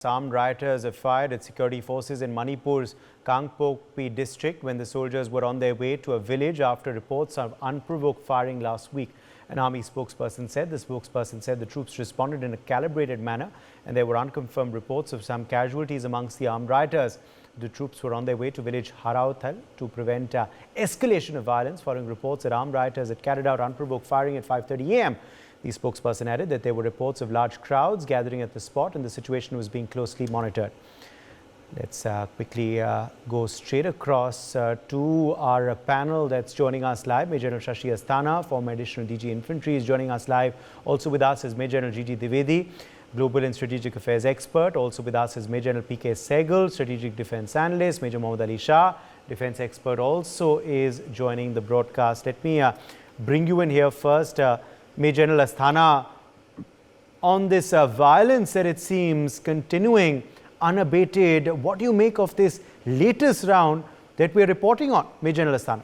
Armed rioters have fired at security forces in Manipur's Kangpokpi district when the soldiers were on their way to a village after reports of unprovoked firing last week. An army spokesperson said the troops responded in a calibrated manner and there were unconfirmed reports of some casualties amongst the armed rioters. The troops were on their way to village Harauthal to prevent escalation of violence following reports that armed rioters had carried out unprovoked firing at 5:30 a.m. The spokesperson added that there were reports of large crowds gathering at the spot and the situation was being closely monitored. Let's quickly go straight across to our panel that's joining us live. Major General Shashi Asthana, former Additional DG Infantry, is joining us live. Also with us is Major General G.G. Divedi, Global and Strategic Affairs expert. Also with us is Major General P.K. Segal, Strategic Defense Analyst. Major Mohammad Ali Shah, Defense expert, also is joining the broadcast. Let me bring you in here first. Major General Asthana, on this violence that it seems continuing unabated, what do you make of this latest round that we are reporting on, Major General Asthana?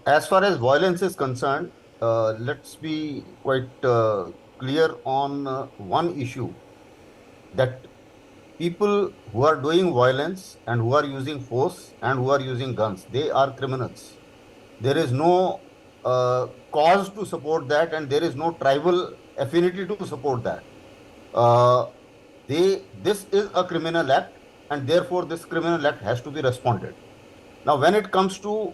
As far as violence is concerned, let's be quite clear on one issue, that people who are doing violence and who are using force and who are using guns, they are criminals. There is no cause to support that, and there is no tribal affinity to support that. This is a criminal act, and therefore this criminal act has to be responded. Now, when it comes to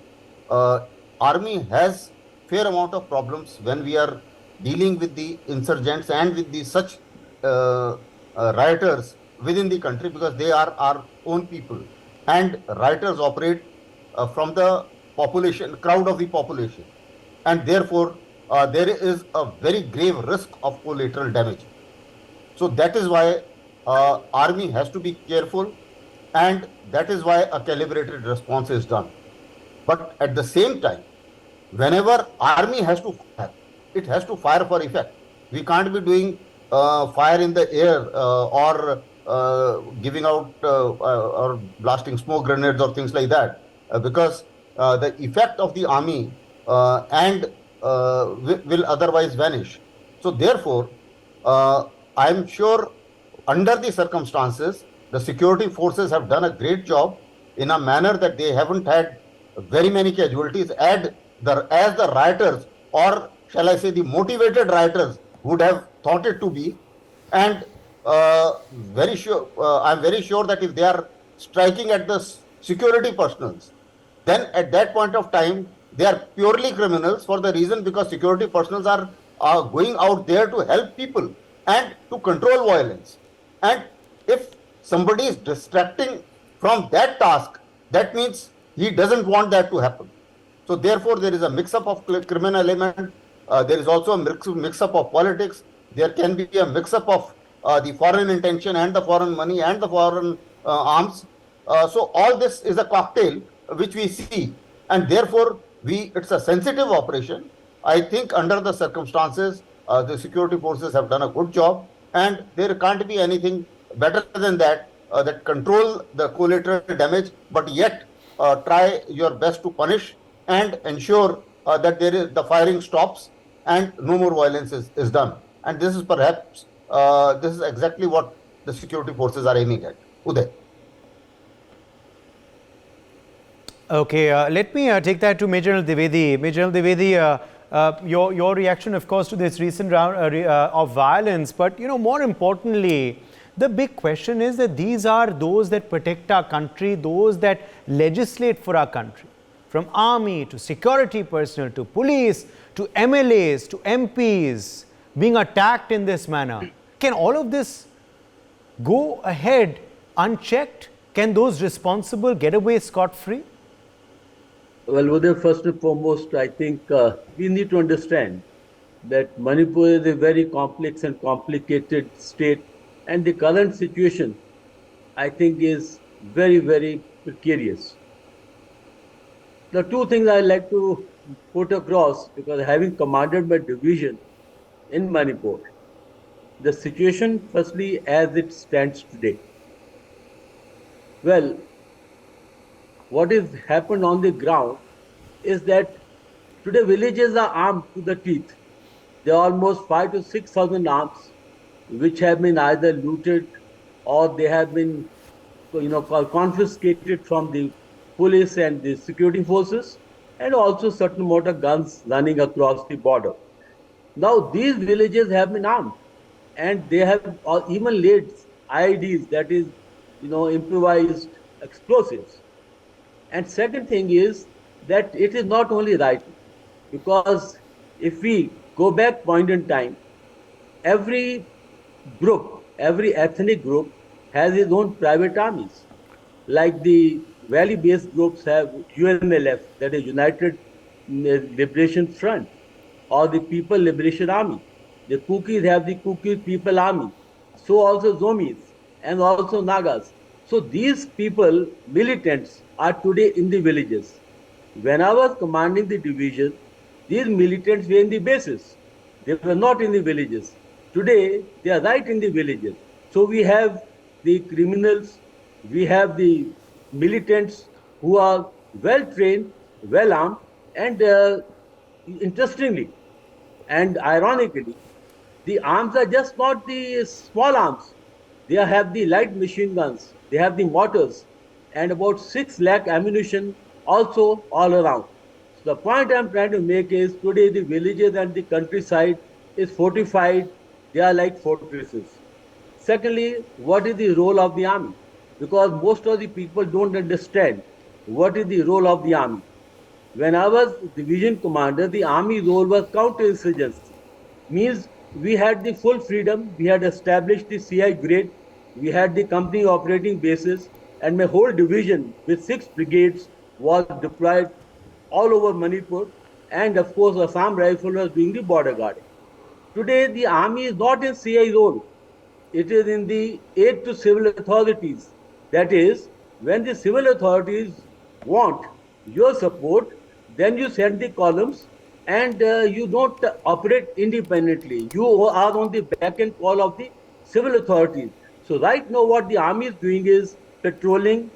army has fair amount of problems when we are dealing with the insurgents and with the such rioters within the country, because they are our own people, and rioters operate from the population, crowd of the population. And therefore, there is a very grave risk of collateral damage. So that is why army has to be careful, and that is why a calibrated response is done. But at the same time, whenever army has to fire, it has to fire for effect. We can't be doing fire in the air or giving out or blasting smoke grenades or things like that, because the effect of the army will otherwise vanish. So therefore, I'm sure under the circumstances, the security forces have done a great job in a manner that they haven't had very many casualties as the rioters, or shall I say the motivated rioters, would have thought it to be. And I'm very sure that if they are striking at the security personnel, then at that point of time, they are purely criminals, for the reason because security personnel are going out there to help people and to control violence. And if somebody is distracting from that task, that means he doesn't want that to happen. So therefore, there is a mix-up of criminal element. There is also a mix-up of politics. There can be a mix-up of the foreign intention and the foreign money and the foreign arms. So all this is a cocktail which we see, and therefore it's a sensitive operation. I think under the circumstances, the security forces have done a good job, and there can't be anything better than that, that control the collateral damage, but yet try your best to punish and ensure that the firing stops and no more violence is done. And this is perhaps, this is exactly what the security forces are aiming at. Uday. Okay, let me take that to Major General Divedi. Major General Divedi, your reaction, of course, to this recent round of violence. But, more importantly, the big question is that these are those that protect our country, those that legislate for our country. From army to security personnel to police to MLAs to MPs being attacked in this manner. Can all of this go ahead unchecked? Can those responsible get away scot-free? Well, Uday, first and foremost, I think we need to understand that Manipur is a very complex and complicated state, and the current situation, I think, is very, very precarious. The two things I like to put across, because having commanded my division in Manipur, the situation, firstly, as it stands today. Well, what has happened on the ground is that today villages are armed to the teeth. There are almost 5,000 to 6,000 arms which have been either looted or they have been, confiscated from the police and the security forces, and also certain motor guns running across the border. Now these villages have been armed, and they have even laid IEDs, that is, improvised explosives. And second thing is that it is not only right, because if we go back point in time, every group, every ethnic group has its own private armies. Like the valley-based groups have UNLF, that is United Liberation Front, or the People Liberation Army. The Kukis have the Kukis People Army. So also Zomis and also Nagas. So these people, militants, are today in the villages. When I was commanding the division, these militants were in the bases. They were not in the villages. Today, they are right in the villages. So we have the criminals, we have the militants who are well trained, well armed, and interestingly and ironically, the arms are just not the small arms. They have the light machine guns, they have the mortars, and about 6 lakh ammunition also all around. So the point I'm trying to make is today the villages and the countryside is fortified. They are like fortresses. Secondly, what is the role of the army? Because most of the people don't understand what is the role of the army. When I was division commander, the army role was counterinsurgency. Means we had the full freedom, we had established the CI grade, we had the company operating bases, and my whole division with 6 brigades was deployed all over Manipur, and of course Assam Rifle was doing the border guarding. Today the army is not in CI role. It is in the aid to civil authorities. That is, when the civil authorities want your support, then you send the columns, and you don't operate independently. You are on the back end call of the civil authorities. So right now what the army is doing is patrolling,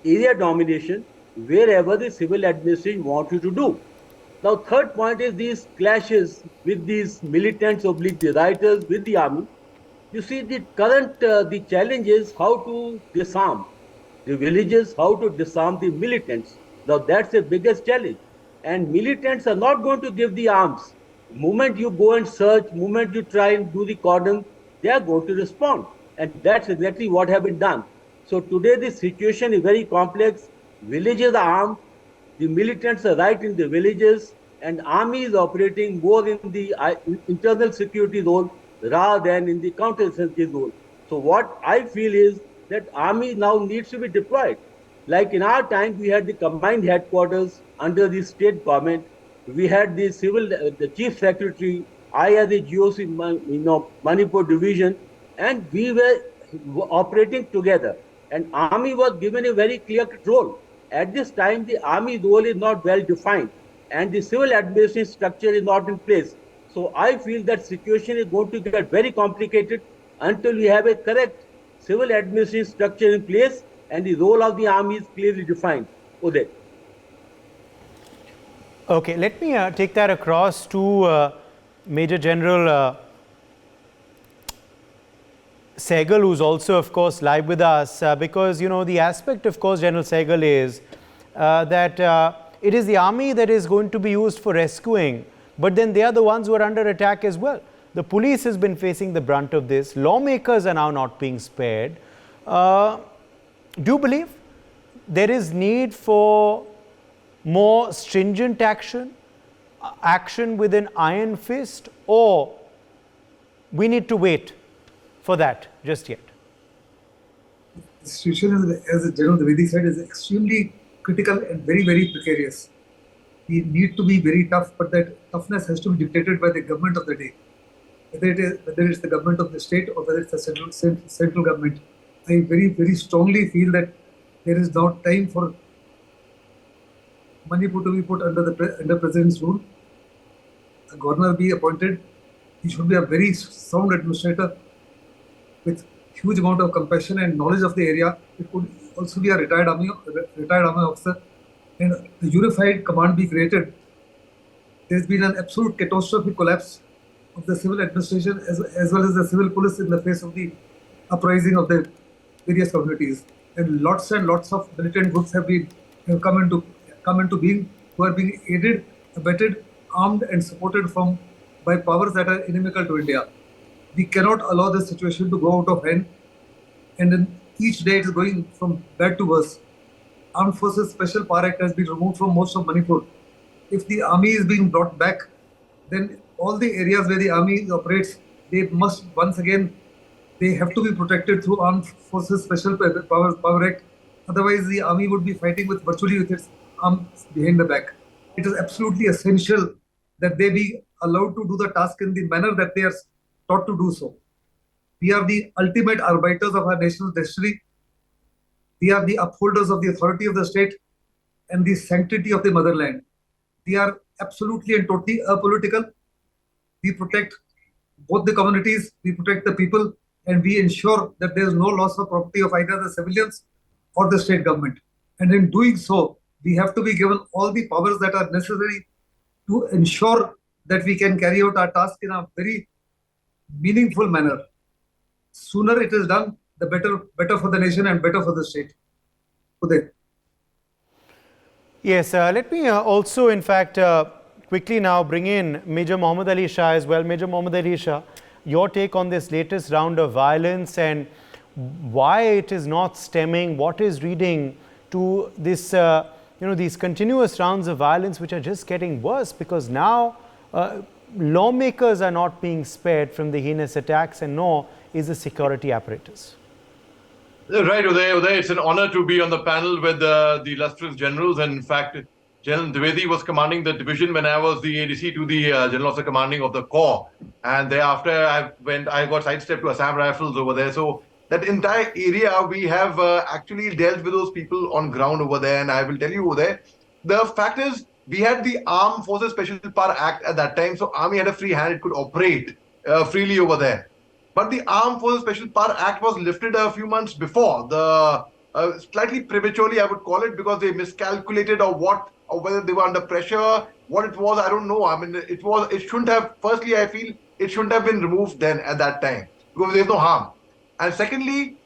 area domination, wherever the civil administration wants you to do. Now third point is these clashes with these militants oblique the rioters with the army. You see, the current the challenge is how to disarm the villages, how to disarm the militants. Now that's the biggest challenge. And militants are not going to give the arms. The moment you go and search, the moment you try and do the cordon, they are going to respond. And that's exactly what has been done. So today the situation is very complex. Villages are armed, the militants are right in the villages, and army is operating more in the internal security role rather than in the counterinsurgency role. So what I feel is that army now needs to be deployed. Like in our time, we had the combined headquarters under the state government. We had the civil, the chief secretary, I as the GOC, Manipur division, and we were operating together. And army was given a very clear role. At this time, the army role is not well defined, and the civil administration structure is not in place. So I feel that situation is going to get very complicated until we have a correct civil administration structure in place and the role of the army is clearly defined. Uday. Okay, let me take that across to Major General Segal, who's also, of course, live with us, because, the aspect, of course, General Segal, is that it is the army that is going to be used for rescuing, but then they are the ones who are under attack as well. The police has been facing the brunt of this. Lawmakers are now not being spared. Do you believe there is need for more stringent action with an iron fist, or we need to wait for that just yet? The situation, as General Dwivedi said, is extremely critical and very, very precarious. We need to be very tough, but that toughness has to be dictated by the government of the day. Whether it's the government of the state or whether it's the central government. I very, very strongly feel that there is now time for Manipur to be put under President's rule. A governor be appointed. He should be a very sound administrator with huge amount of compassion and knowledge of the area. It could also be a retired army officer, and a unified command be created. There's been an absolute catastrophic collapse of the civil administration as well as the civil police in the face of the uprising of the various communities. And lots of militant groups have come into being, who are being aided, abetted, armed, and supported by powers that are inimical to India. We cannot allow this situation to go out of hand, and then each day it is going from bad to worse. Armed Forces Special Power Act has been removed from most of Manipur. If the army is being brought back, then all the areas where the army operates, they must once again, they have to be protected through Armed Forces Special Power Act. Otherwise, the army would be fighting virtually with its arms behind the back. It is absolutely essential that they be allowed to do the task in the manner that they are taught to do so. We are the ultimate arbiters of our nation's destiny. We are the upholders of the authority of the state and the sanctity of the motherland. We are absolutely and totally apolitical. We protect both the communities, we protect the people, and we ensure that there is no loss of property of either the civilians or the state government. And in doing so, we have to be given all the powers that are necessary to ensure that we can carry out our task in a very meaningful manner. Sooner it is done, the better for the nation and better for the state. Uday. Yes, let me also, in fact, quickly now bring in Major Mohammad Ali Shah as well. Major Mohammad Ali Shah, your take on this latest round of violence and why it is not stemming, what is leading to this, these continuous rounds of violence which are just getting worse, because now lawmakers are not being spared from the heinous attacks, and nor is the security apparatus. Right, Uday, it's an honor to be on the panel with the illustrious generals. And in fact, General Dwivedi was commanding the division when I was the ADC to the General Officer Commanding of the Corps. And thereafter, I got sidestepped to Assam Rifles over there. So that entire area, we have actually dealt with those people on ground over there. And I will tell you over there, the fact is, we had the Armed Forces Special Power Act at that time. So Army had a free hand, it could operate freely over there. But the Armed Forces Special Power Act was lifted a few months before, slightly prematurely, I would call it, because they miscalculated or whether they were under pressure, what it was, I don't know. I mean, it shouldn't have, firstly, I feel it shouldn't have been removed then at that time, because there's no harm. And secondly,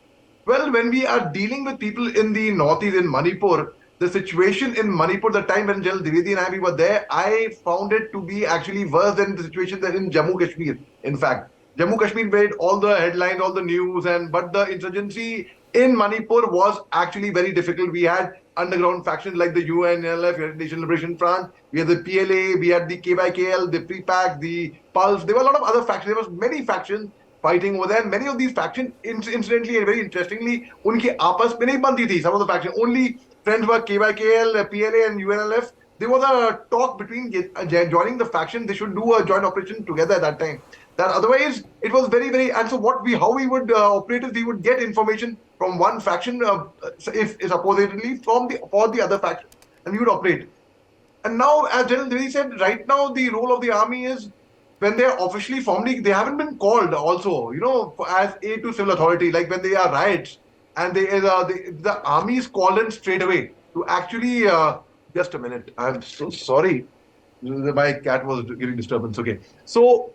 well, when we are dealing with people in the northeast, in Manipur, the situation in Manipur, the time when General Dwivedi and we were there, I found it to be actually worse than the situation that in Jammu Kashmir, in fact. Jammu Kashmir made all the headlines, all the news, but the insurgency in Manipur was actually very difficult. We had underground factions like the UNLF, we had Nation Liberation Front, we had the PLA, we had the KYKL, the PPAC, the Pulse. There were a lot of other factions. There was many factions fighting over there. And many of these factions, incidentally and very interestingly, unke aapas mein nahi banti thi. Some of the factions, only friends were KYKL, PLA and UNLF. There was a talk between joining the faction. They should do a joint operation together at that time. That otherwise it was very, very, and so how we would operate is we would get information from one faction, if supposedly for the other faction, and we would operate. And now, as General Dwivedi said, right now the role of the army is, when they are officially formally, they haven't been called also, as aid to civil authority, like when they are riots, and the army is called in straight away to actually, just a minute, I'm so sorry, my cat was giving disturbance, okay. So,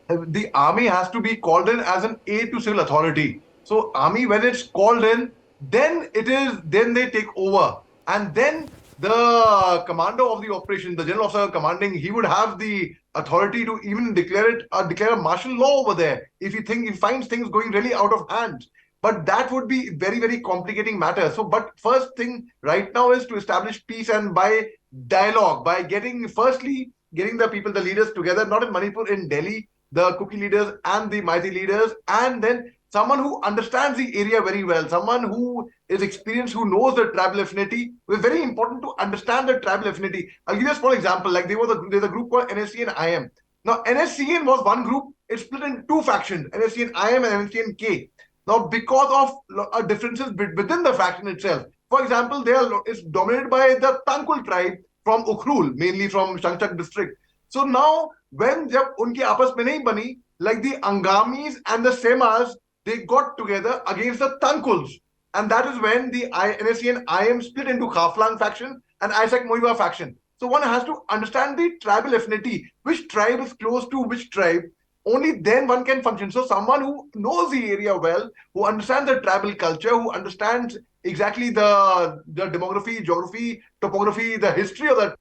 the army has to be called in as an aid to civil authority. So army, when it's called in, then they take over. And then the commander of the operation, the general officer commanding, he would have the authority to even declare a martial law over there if he finds things going really out of hand. But that would be very, very complicating matter. So, but first thing right now is to establish peace, and by dialogue, by getting the people, the leaders together, not in Manipur, in Delhi, the Kuki leaders and the Maithi leaders, and then someone who understands the area very well, someone who is experienced, who knows the tribal affinity. It's very important to understand the tribal affinity. I'll give you a small example. Like there's a group called NSC and IM. Now, NSCN was one group. It's split in two factions, NSC and IM and NSC and K. Now, because of differences within the faction itself, for example, it's dominated by the Tangkul tribe from Ukhrul, mainly from Shangchak district. So now, when jab unki aapas mein nahi bani, like the Angamis and the Semas, they got together against the Tangkuls. And that is when the NSC and IM split into Khaflang faction and Isaac Moiwa faction. So one has to understand the tribal affinity, which tribe is close to which tribe. Only then one can function. So someone who knows the area well, who understands the tribal culture, who understands exactly the demography, geography, topography, the history of that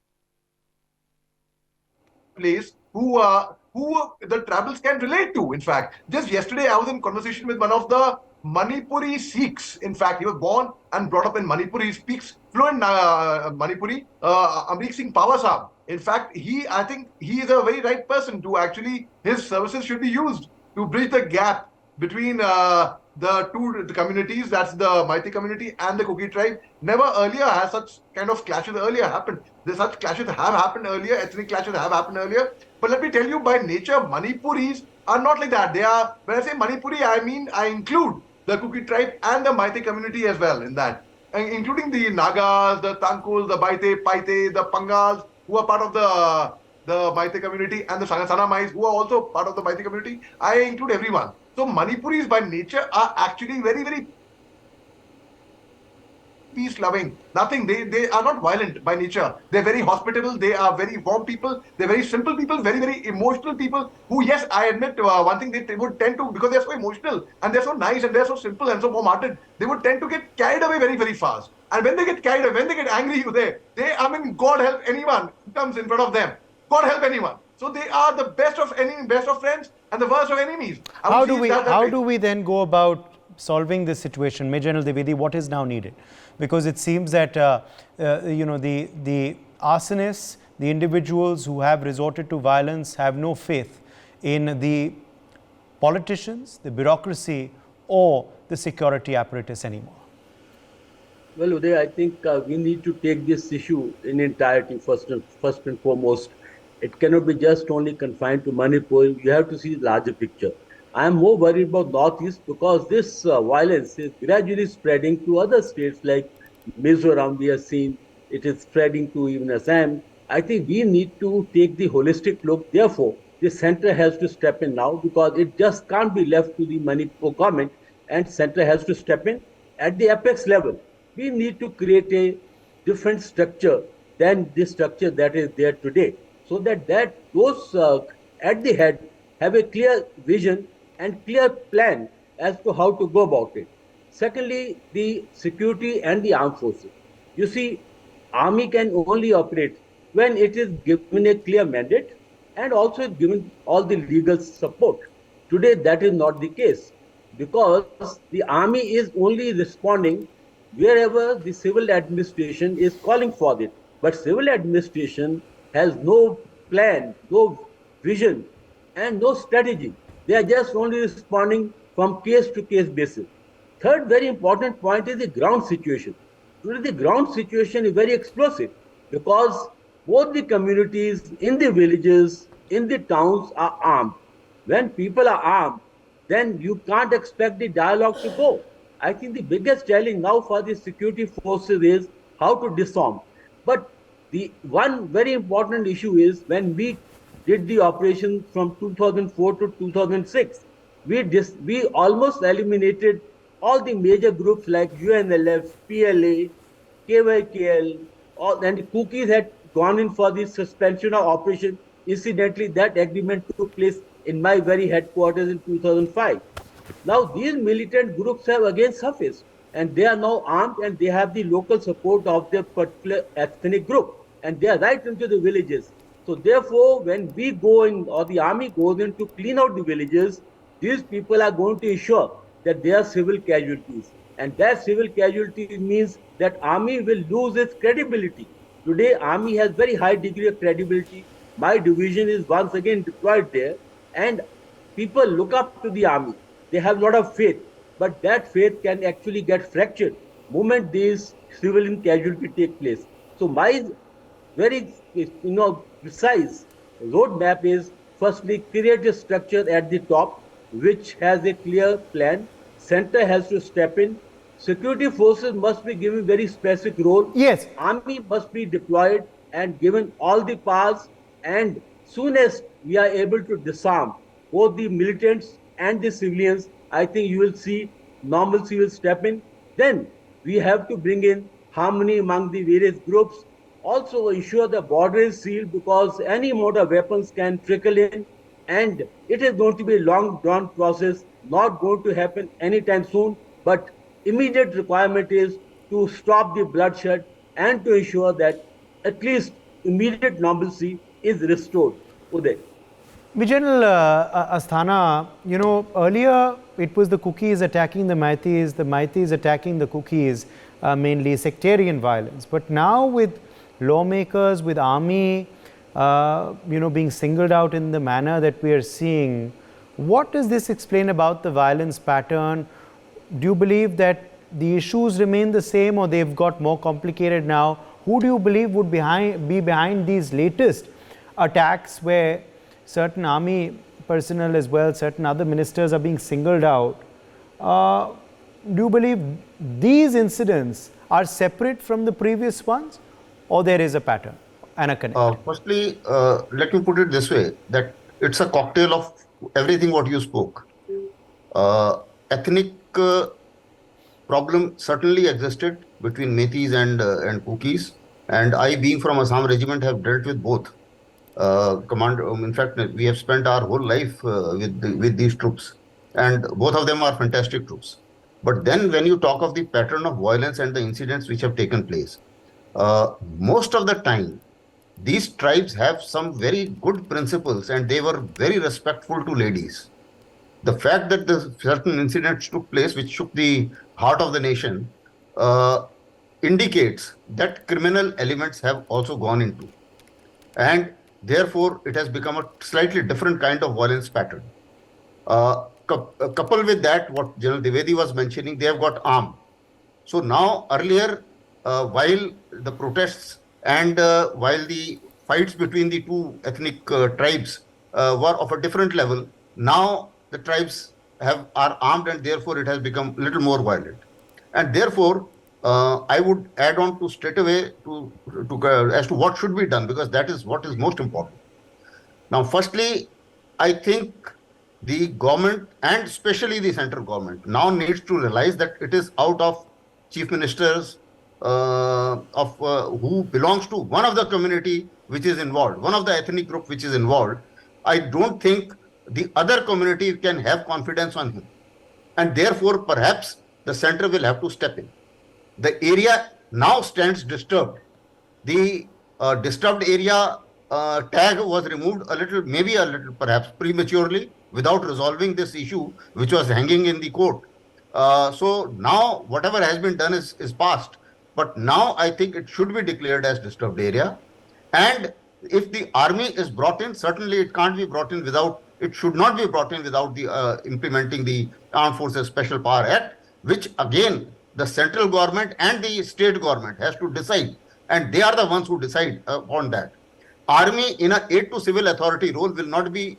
place, who the tribals can relate to. In fact, just yesterday I was in conversation with one of the Manipuri Sikhs. In fact, he was born and brought up in Manipur. He speaks fluent Manipuri. Amrik Singh Pawasab. In fact, I think he is a very right person to actually, his services should be used to bridge the gap between the communities, that's the Maiti community and the Kuki tribe. Never earlier has such kind of clashes earlier happened. Such clashes have happened earlier, ethnic clashes have happened earlier. But let me tell you, by nature, Manipuris are not like that. They are, when I say Manipuri, I mean, I include the Kuki tribe and the Maiti community as well in that, and including the Nagas, the Tangkuls, the Baite, Paite, the Pangals, who are part of the Maite community, and the Sanamais, who are also part of the Maite community. I include everyone. So Manipuris by nature are actually very, very peace loving. Nothing. They are not violent by nature. They're very hospitable. They are very warm people. They're very simple people, very, very emotional people who, yes, I admit one thing, they would tend to, because they're so emotional and they're so nice and they're so simple and so warm-hearted, they would tend to get carried away very, very fast. And when they get carried away, when they get angry, I mean, God help anyone who comes in front of them. God help anyone. So they are the best of friends and the worst of enemies. How do we then go about solving this situation? Major General Dwivedi, what is now needed? Because it seems that the arsonists, the individuals who have resorted to violence have no faith in the politicians, the bureaucracy, or the security apparatus anymore. Well, Uday, I think we need to take this issue in entirety first and foremost. It cannot be just only confined to Manipur. You have to see the larger picture. I am more worried about Northeast because this violence is gradually spreading to other states like Mizoram. We have seen it is spreading to even Assam. I think we need to take the holistic look. Therefore, the center has to step in now because it just can't be left to the Manipur government, and center has to step in at the apex level. We need to create a different structure than the structure that is there today, so that those at the head have a clear vision and clear plan as to how to go about it. Secondly, the security and the armed forces. You see, army can only operate when it is given a clear mandate and also given all the legal support. Today, that is not the case because the army is only responding wherever the civil administration is calling for it. But civil administration has no plan, no vision, and no strategy. They are just only responding from case to case basis. Third very important point is the ground situation. Today the ground situation is very explosive because both the communities in the villages, in the towns are armed. When people are armed, then you can't expect the dialogue to go. I think the biggest challenge now for the security forces is how to disarm. But the one very important issue is when we did the operation from 2004 to 2006, we almost eliminated all the major groups like UNLF, PLA, KYKL, and the Cookies had gone in for the suspension of operation. Incidentally, that agreement took place in my very headquarters in 2005. Now, these militant groups have again surfaced, and they are now armed and they have the local support of their particular ethnic group, and they are right into the villages. So therefore, when we go in, or the army goes in to clean out the villages, these people are going to ensure that there are civil casualties. And that civil casualty means that army will lose its credibility. Today, army has very high degree of credibility. My division is once again deployed there, and people look up to the army. They have a lot of faith, but that faith can actually get fractured moment these civilian casualties take place. So my very precise roadmap is firstly create a structure at the top which has a clear plan. Center has to step in. Security forces must be given very specific role. Yes. Army must be deployed and given all the powers. And soon as we are able to disarm both the militants and the civilians, I think you will see normalcy will step in. Then we have to bring in harmony among the various groups, Also ensure the border is sealed, because any mode of weapons can trickle in, and it is going to be a long drawn process, not going to happen anytime soon. But immediate requirement is to stop the bloodshed and to ensure that at least immediate normalcy is restored. Uday. General Asthana, earlier it was the Kukis attacking the Maithis attacking the Kukis, mainly sectarian violence. But now with lawmakers, with army, being singled out in the manner that we are seeing, what does this explain about the violence pattern? Do you believe that the issues remain the same, or they've got more complicated now? Who do you believe would be behind these latest attacks where certain army personnel as well, certain other ministers are being singled out? Do you believe these incidents are separate from the previous ones, or there is a pattern and a connect? Firstly, let me put it this way, that it's a cocktail of everything what you spoke. Ethnic problem certainly existed between Meithis and Kukis, and I, being from Assam regiment, have dealt with both. In fact, we have spent our whole life with these troops, and both of them are fantastic troops. But then when you talk of the pattern of violence and the incidents which have taken place, most of the time, these tribes have some very good principles, and they were very respectful to ladies. The fact that the certain incidents took place which shook the heart of the nation indicates that criminal elements have also gone into. And therefore, it has become a slightly different kind of violence pattern. Coupled with that, what General Dwivedi was mentioning, they have got armed. So now, earlier, while the protests and while the fights between the two ethnic tribes were of a different level, now the tribes are armed, and therefore it has become a little more violent. And therefore, I would add on to straight away as to what should be done, because that is what is most important. Now, firstly, I think the government, and especially the central government, now needs to realize that it is out of chief ministers who belongs to one of the community which is involved, one of the ethnic group which is involved. I don't think the other community can have confidence on him, and therefore perhaps the center will have to step in. The area now stands disturbed. The disturbed area tag was removed maybe a little perhaps prematurely, without resolving this issue which was hanging in the court. So now whatever has been done is past. But now I think it should be declared as disturbed area. And if the army is brought in, certainly it can't be brought in without, it should not be brought in without the implementing the Armed Forces Special Power Act, which again the central government and the state government has to decide, and they are the ones who decide on that. Army in an aid to civil authority role will not be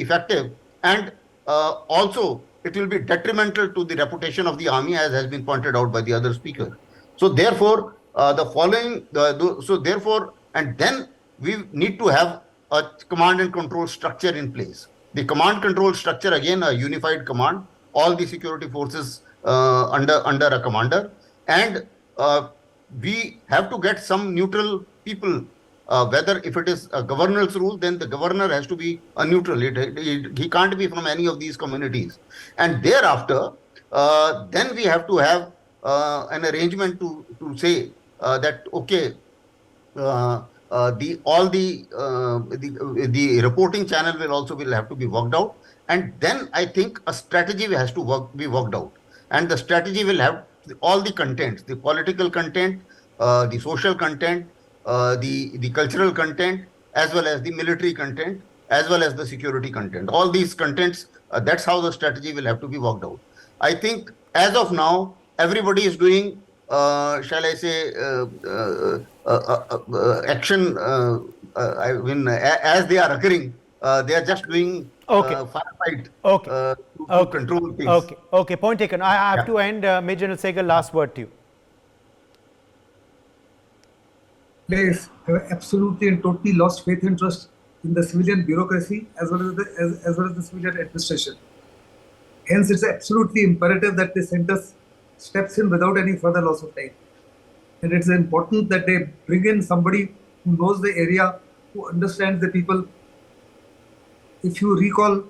effective, and also it will be detrimental to the reputation of the army, as has been pointed out by the other speaker. So therefore, and then we need to have a command and control structure in place. The command control structure, again, a unified command, all the security forces under a commander, and we have to get some neutral people. Whether if it is a governor's rule, then the governor has to be a neutral. He can't be from any of these communities. And thereafter, then we have to have an arrangement to say that okay, the reporting channel will have to be worked out, and then I think a strategy has to be worked out, and the strategy will have all the contents, the political content, the social content, the cultural content, as well as the military content, as well as the security content. All these contents, that's how the strategy will have to be worked out. I think as of now, everybody is doing, shall I say, action, as they are occurring, they are just doing firefight to control things. Okay, point taken. I have to end. Major General Segal, last word to you. Players have absolutely and totally lost faith and trust in the civilian bureaucracy as well as the civilian administration. Hence, it's absolutely imperative that the center steps in without any further loss of time. And it's important that they bring in somebody who knows the area, who understands the people. If you recall,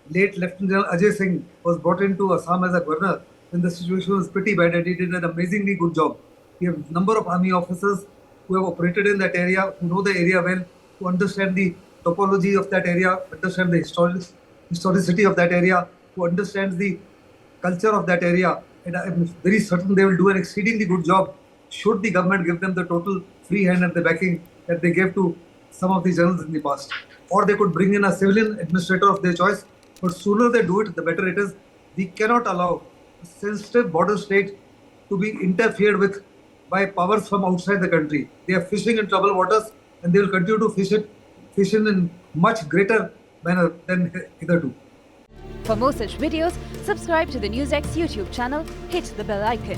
late Lieutenant General Ajay Singh was brought into Assam as a governor when the situation was pretty bad, and he did an amazingly good job. We have a number of army officers who have operated in that area, who know the area well, who understand the topology of that area, understand the historicity of that area, who understands the culture of that area. And I'm very certain they will do an exceedingly good job should the government give them the total free hand and the backing that they gave to some of the generals in the past. Or they could bring in a civilian administrator of their choice. But sooner they do it, the better it is. We cannot allow a sensitive border state to be interfered with by powers from outside the country. They are fishing in troubled waters, and they will continue to fish in much greater manner than hitherto. For more such videos, subscribe to the NewsX YouTube channel, hit the bell icon.